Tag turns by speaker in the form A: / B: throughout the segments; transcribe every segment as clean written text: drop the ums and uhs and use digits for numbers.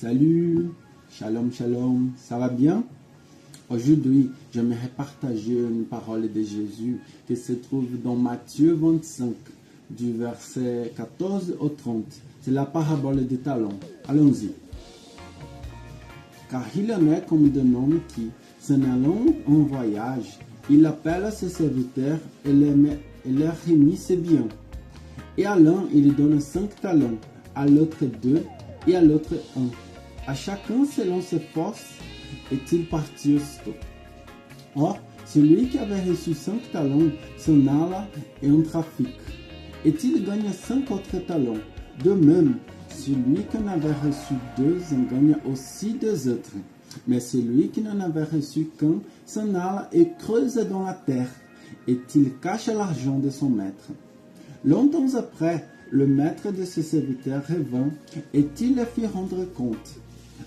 A: Salut, shalom, shalom, ça va bien? Aujourd'hui, j'aimerais partager une parole de Jésus qui se trouve dans Matthieu 25, du verset 14 au 30. C'est la parabole des talents. Allons-y. Car il en est comme d'un homme qui, s'en allant en voyage, il appelle ses serviteurs et leur remet ses biens. Et à l'un, il donne 5 talents, à l'autre 2 et à l'autre 1. À chacun selon ses forces, est-il parti aussitôt. Or, celui qui avait reçu 5 talents s'en alla et en trafic. Et il gagne 5 autres talents. De même, celui qui en avait reçu 2 en gagne aussi 2 autres. Mais celui qui n'en avait reçu qu'un s'en alla et creuse dans la terre, et il cache l'argent de son maître. Longtemps après, le maître de ses serviteurs revint, et il le fit rendre compte.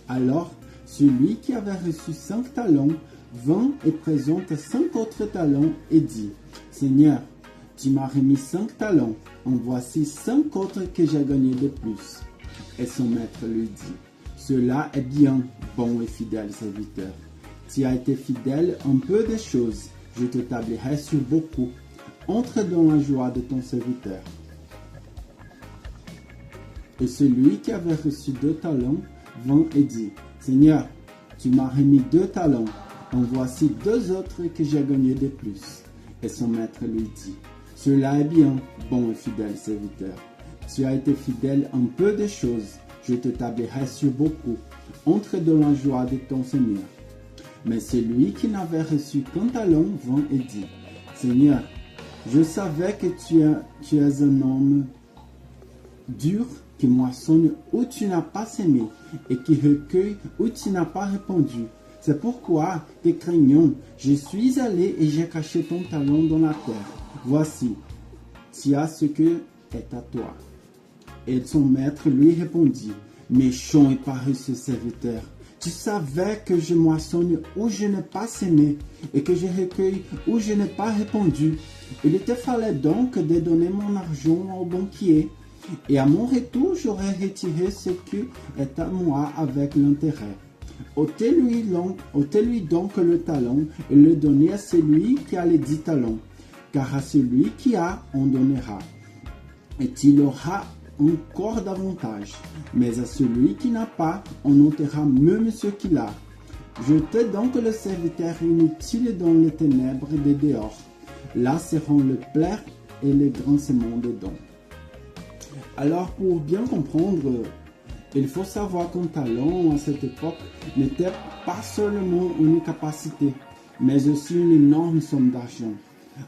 A: Alors, celui qui avait reçu 5 talents vint et présente 5 autres talents et dit, « Seigneur, tu m'as remis 5 talents, en voici 5 autres que j'ai gagnés de plus. » Et son maître lui dit, « Cela est bien, bon et fidèle serviteur. Tu as été fidèle en peu de choses, je t'établirai sur beaucoup. Entre dans la joie de ton serviteur. » Et celui qui avait reçu 2 talents vint et dit, « Seigneur, tu m'as remis 2 talents, en voici 2 autres que j'ai gagnés de plus. » Et son maître lui dit, « Cela est bien, bon et fidèle serviteur. Tu as été fidèle en peu de choses, je t'établirai sur beaucoup. Entre dans la joie de ton Seigneur. » Mais celui qui n'avait reçu qu'un talent vint et dit, « Seigneur, je savais que tu es un homme dur, qui moissonne où tu n'as pas semé, et qui recueille où tu n'as pas répandu. C'est pourquoi, te craignant, je suis allé et j'ai caché ton talent dans la terre. Voici, tu as ce que est à toi. » Et son maître lui répondit, « Méchant et paresseux serviteur, tu savais que je moissonne où je n'ai pas semé, et que je recueille où je n'ai pas répandu. Il te fallait donc de donner mon argent au banquier, et à mon retour, j'aurais retiré ce qui est à moi avec l'intérêt. Ôtez-lui donc le talent et le donnez à celui qui a les 10 talents, car à celui qui a, on donnera, et il aura encore davantage. Mais à celui qui n'a pas, on ôtera même ce qu'il a. Jetez donc le serviteur inutile dans les ténèbres des dehors. Là seront le plaire et les grincements des dents. » Alors, pour bien comprendre, il faut savoir qu'un talent à cette époque n'était pas seulement une capacité, mais aussi une énorme somme d'argent,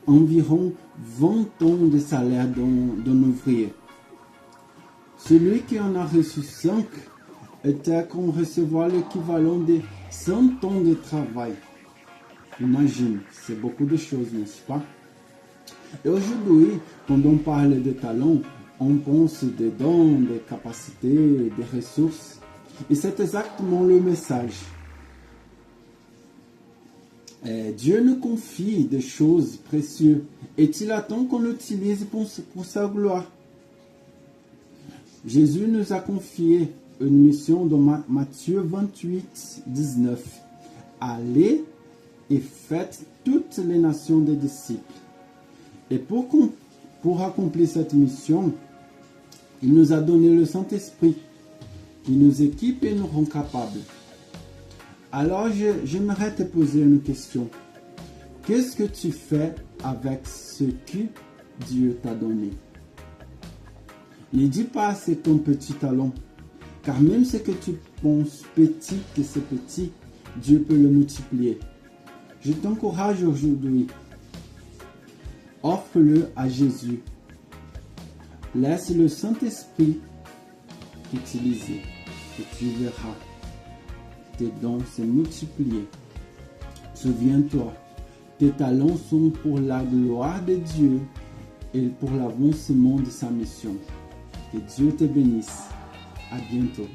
A: environ 20 tonnes de salaire d'un ouvrier. Celui qui en a reçu 5 était qu'on recevoir l'équivalent de 100 tonnes de travail. Imagine, c'est beaucoup de choses, n'est-ce pas? Et aujourd'hui, quand on parle de talents, on pense des dons, des capacités, des ressources. Et c'est exactement le message. Dieu nous confie des choses précieuses et il attend qu'on l'utilise pour sa gloire. Jésus nous a confié une mission dans Matthieu 28, 19. Allez et faites toutes les nations des disciples. Et pour accomplir cette mission, il nous a donné le Saint-Esprit qui nous équipe et nous rend capables. Alors, j'aimerais te poser une question. Qu'est-ce que tu fais avec ce que Dieu t'a donné? Ne dis pas c'est ton petit talent, car même ce que tu penses petit, que c'est petit, Dieu peut le multiplier. Je t'encourage aujourd'hui. Offre-le à Jésus. Laisse le Saint-Esprit t'utiliser et tu verras tes dons se multiplier. Souviens-toi, tes talents sont pour la gloire de Dieu et pour l'avancement de sa mission. Que Dieu te bénisse. À bientôt.